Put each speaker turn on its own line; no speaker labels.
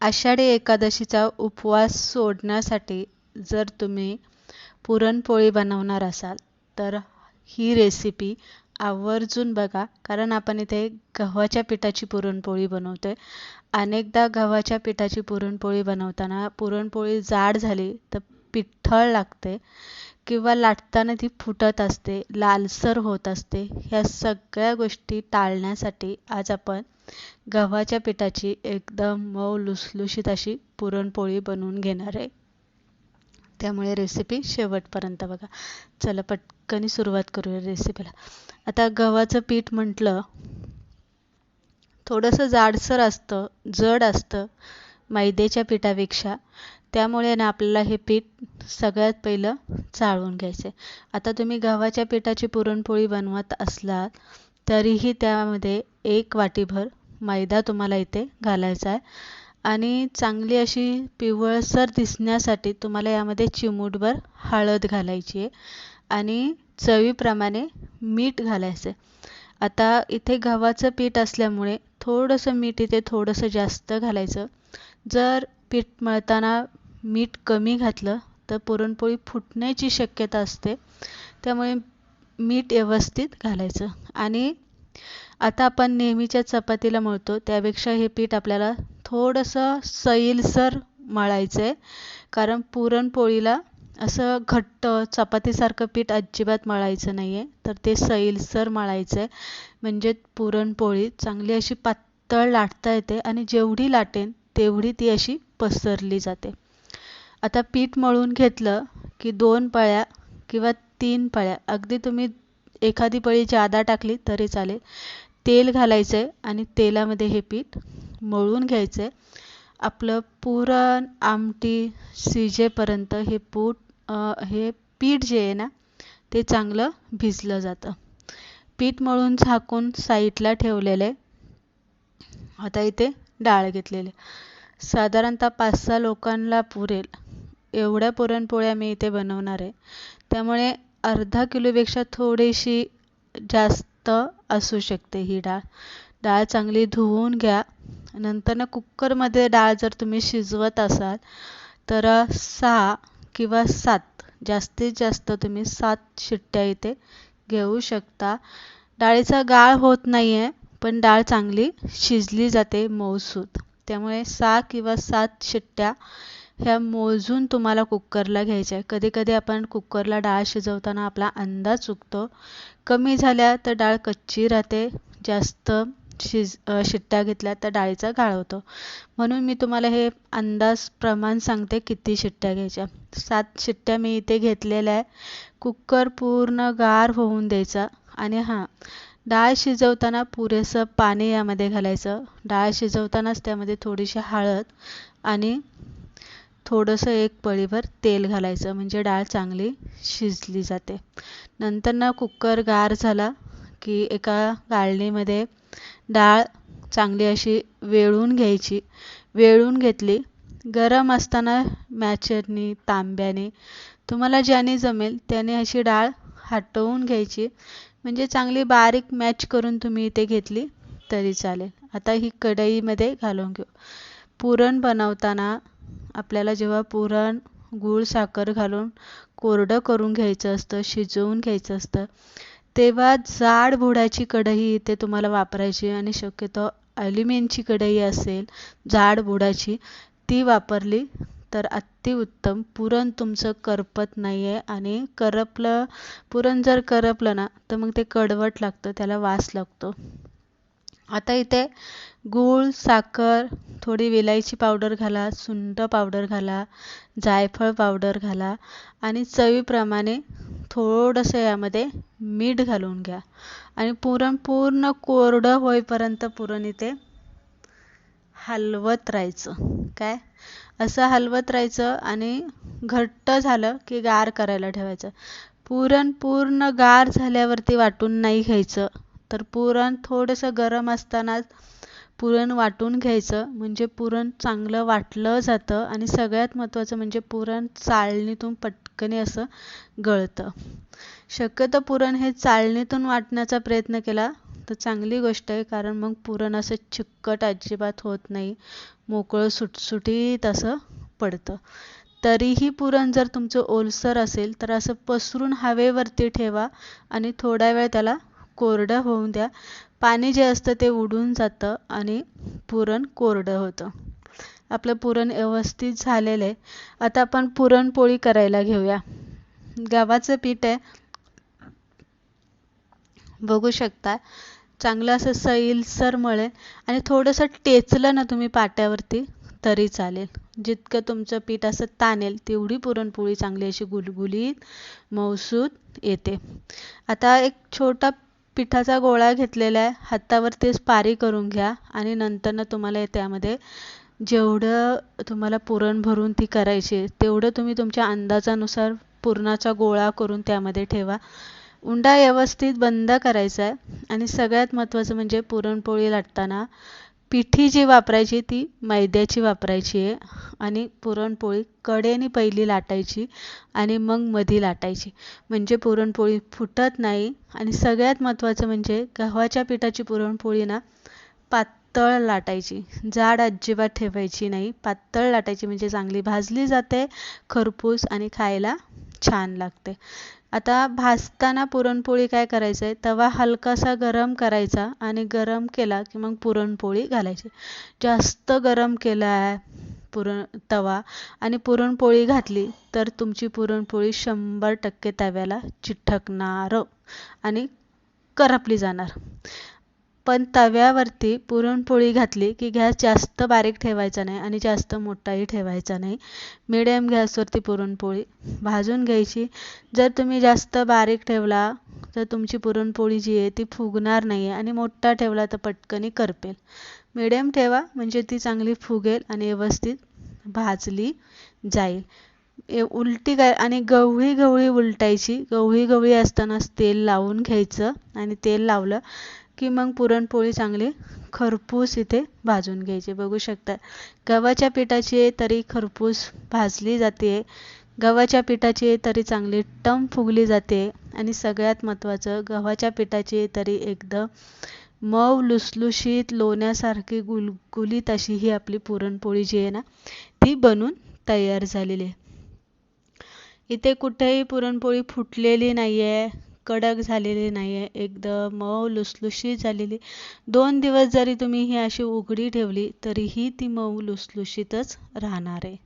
आषाढी एकादशीचा उपवास सोडण्यासाठी जर तुम्ही पुरणपोळी बनवणार असाल तर ही रेसिपी आवर्जून बघा, कारण आपण इथे गव्हाच्या पिठाची पुरणपोळी बनवतोय. अनेकदा गव्हाच्या पिठाची पुरणपोळी बनवताना पुरणपोळी जाड झाली तर पिठ्ठळ लागते किंवा लाटताना ती फुटत असते, लालसर होत असते. ह्या सगळ्या गोष्टी टाळण्यासाठी आज आपण गव्हाच्या पिठाची एकदम मऊ लुसलुशीत अशी पुरणपोळी बनवून घेणार आहे. त्यामुळे रेसिपी शेवटपर्यंत बघा. चला पटकन सुरुवात करूया रेसिपीला. आता गव्हाचं पीठ म्हटलं थोडंसं जाडसर असतं, जड असतं मैद्याच्या पिठापेक्षा. त्यामुळे ना आपल्याला हे पीठ सगळ्यात पहिलं चाळून घ्यायचं आहे. आता तुम्ही गव्हाच्या पिठाची पुरणपोळी बनवत असलात तरीही त्यामध्ये 1 वाटीभर मैदा तुम्हाला इथे घालायचा आहे आणि चांगली अशी पिवळसर दिसण्यासाठी तुम्हाला यामध्ये चिमूटभर हळद घालायची आहे आणि चवीप्रमाणे मीठ घालायचं आहे. आता इथे गव्हाचं पीठ असल्यामुळे थोडंसं मीठ इथे थोडंसं जास्त घालायचं. जर पीठ मळताना मीठ कमी घातलं तर पुरणपोळी फुटण्याची शक्यता असते. त्यामुळे मीठ व्यवस्थित घालायचं. आणि आता आपण नेहमीच्या चपातीला मळतो त्यापेक्षा हे पीठ आपल्याला थोडंसं सैलसर मळायचं आहे, कारण पुरणपोळीला असं घट्ट चपातीसारखं पीठ अजिबात मळायचं नाही आहे, तर ते सैलसर मळायचं आहे. म्हणजे पुरणपोळी चांगली अशी पातळ लाटता येते आणि जेवढी लाटेन तेवढी ती अशी पसरली जाते. आता पीठ मळून घेतलं की 2 पळ्या किंवा 3 पळ्या, अगदी तुम्ही एखादी पळी जादा टाकली तरी चालेल, तेल घालायचं आहे आणि तेलामध्ये हे पीठ मळून घ्यायचं आहे. आपलं पुरण आमटी शिजेपर्यंत हे पीठ जे आहे ना ते चांगलं भिजलं जातं. पीठ मळून झाकून साईडला ठेवलेलं आहे. आता इथे डाळ घेतलेली, साधारणतः 5-6 लोकांना पुरेल एवढ्या पुरणपोळ्या मी इथे बनवणार आहे. त्यामुळे अर्धा किलोपेक्षा थोडीशी जास्त असू शकते ही डाळ. डाळ चांगली धुवून घ्या. नंतर ना कुकरमध्ये डाळ जर तुम्ही शिजवत असाल तर 6 किंवा 7, जास्तीत जास्त तुम्ही 7 शिट्ट्या इथे घेऊ शकता. डाळीचा गाळ होत नाही आहे, पण डाळ चांगली शिजली जाते मऊसूत. त्यामुळे 6 किंवा 7 शिट्ट्या ह्या मोजून तुम्हाला कुकरला घ्यायच्या आहे. कधी कधी आपण कुकरला डाळ शिजवताना आपला अंदाज चुकतो. कमी झाल्या तर डाळ कच्ची राहते, जास्त शिट्ट्या घेतल्या तर डाळीचा गाळ होतो. म्हणून मी तुम्हाला हे अंदाज प्रमाण सांगते किती शिट्ट्या घ्यायच्या. 7 शिट्ट्या मी इथे घेतलेल्या आहे. कुकर पूर्ण गार होऊन द्यायचा. आणि हां, डाळ शिजवताना पुरेसं पाणी यामध्ये घालायचं. डाळ शिजवतानाच त्यामध्ये थोडीशी हळद आणि थोडंसं 1 पळीभर तेल घालायचं, म्हणजे डाळ चांगली शिजली जाते. नंतर ना कुकर गार झाला की एका गाळणीमध्ये डाळ चांगली अशी वेळून घ्यायची. वेळून घेतली, गरम असताना मॅचरनी तांब्याने तुम्हाला ज्याने जमेल त्याने अशी डाळ हटवून घ्यायची, म्हणजे चांगली बारीक मॅच करून तुम्ही इथे घेतली तरी चालेल. आता ही कढईमध्ये घालून घेऊ. पुरण बनवताना आपल्याला जेव्हा पुरण गूळ साखर घालून कोरडं करून घ्यायचं असतं, शिजवून घ्यायचं असतं, तेव्हा जाड बुडाची कढई इथे तुम्हाला वापरायची. आणि शक्यतो ॲल्युमिनियमची कढई असेल जाड बुडाची, ती वापरली तर अतिउत्तम. पुरण तुमचं करपत नाही आहे. आणि पुरण जर करपलं ना तर मग ते कडवट लागतं, त्याला वास लागतो. आता इथे गूळ साखर, थोडी वेलायची पावडर घाला, सुंठ पावडर घाला, जायफळ पावडर घाला आणि चवीप्रमाणे थोडंसं यामध्ये मीठ घालून घ्या. आणि पुरण पूर्ण कोरडं होईपर्यंत पुरण इथे हलवत राहायचं. काय असं हलवत राहायचं आणि घट्ट झालं की गार करायला ठेवायचं. पुरण पूर्ण गार झाल्यावरती वाटून नाही घ्यायचं, तर पुरण थोडंसं गरम असतानाच पुरण वाटून घ्यायचं, म्हणजे पुरण चांगलं वाटलं जातं. आणि सगळ्यात महत्त्वाचं म्हणजे पुरण चाळणीतून पटकन असं गळतं. शक्यतो पुरण हे चाळणीतून वाटण्याचा प्रयत्न केला तर चांगली गोष्ट आहे, कारण मग पुरण असं चिकट अजिबात होत नाही, मोकळं सुटसुटीत असं पडतं. तरीही पुरण जर तुमचं ओलसर असेल तर असं पसरून हवेवरती ठेवा आणि थोडा वेळ त्याला कोरडं होऊन द्या. पाणी जे असतं ते उडून जातं आणि पुरण कोरडं होतं. आपलं पुरण व्यवस्थित झालेलं आहे. आता आपण पुरणपोळी करायला घेऊया. गव्हाचं पीठ आहे, बघू शकता. चांगलं असं सैलसर मळेल आणि थोडंसं टेचलं ना तुम्ही पाट्यावरती तरी चालेल. जितकं तुमचं पीठ असं ताणेल तेवढी पुरणपोळी चांगली अशी गुलगुलीत मऊसूत येते. आता एक छोटा पिठाचा गोळा घेतलेला आहे, हातावरतीच पारी करून घ्या आणि नंतर तुम्हाला त्यामध्ये जेवढं तुम्हाला पुरण भरून ती करायची तेवढं तुम्ही तुमच्या अंदाजानुसार पुरणाचा गोळा करून त्यामध्ये ठेवा. उंडा व्यवस्थित बंद करायचा आहे आणि सगळ्यात महत्त्वाचं म्हणजे पुरणपोळी लाटताना पिठी जी वापरायची ती मैद्याची वापरायची आहे आणि पुरणपोळी कडेने पहिली लाटायची आणि मग मधी लाटायची, म्हणजे पुरणपोळी फुटत नाही. आणि सगळ्यात महत्त्वाचं म्हणजे गव्हाच्या पिठाची पुरणपोळी ना पातळ लाटायची, जाड अजिबात ठेवायची नाही. पातळ लाटायची म्हणजे चांगली भाजली जाते, खरपूस आणि खायला छान लागते. आता भाजताना पुरणपोळी काय करायचं आहे, तवा हलकासा गरम करायचा आणि गरम केला की मग पुरणपोळी घालायची. जास्त गरम केला आहे तवा आणि पुरणपोळी घातली तर तुमची पुरणपोळी 100% तव्याला चिटकणार आणि करपली जाणार. पण तव्यावरती पुरणपोळी घातली की गॅस जास्त बारीक ठेवायचा नाही आणि जास्त मोठाही ठेवायचा नाही. मिडियम गॅसवरती पुरणपोळी भाजून घ्यायची. जर तुम्ही जास्त बारीक ठेवला तर तुमची पुरणपोळी जी आहे ती फुगणार नाही आणि मोठा ठेवला तर पटकन करपेल. मिडियम ठेवा म्हणजे ती चांगली फुगेल आणि व्यवस्थित भाजली जाईल. उलटी काय आणि गवळी गवळी उलटायची. गवळी गवळी असतानाच तेल लावून घ्यायचं आणि तेल लावलं की मग पुरणपोळी चांगली खरपूस इथे भाजून घ्यायची. बघू शकता गव्हाच्या पिठाची तरी खरपूस भाजली जाते, गव्हाच्या पिठाची तरी चांगली टम फुगली जाते आणि सगळ्यात महत्त्वाचं गव्हाच्या पिठाची तरी एकदम मऊ लुसलुशीत लोण्यासारखी गुलगुलीत अशी ही आपली पुरणपोळी जी आहे ना ती बनून तयार झालेली आहे. इथे कुठेही पुरणपोळी फुटलेली नाही आहे, कडक झालेली नाही आहे, एकदम मऊ लुसलुशीत झालेली. 2 दिवस जरी तुम्ही ही अशी उघडी ठेवली तरीही ती मऊ लुसलुशीतच राहणार आहे.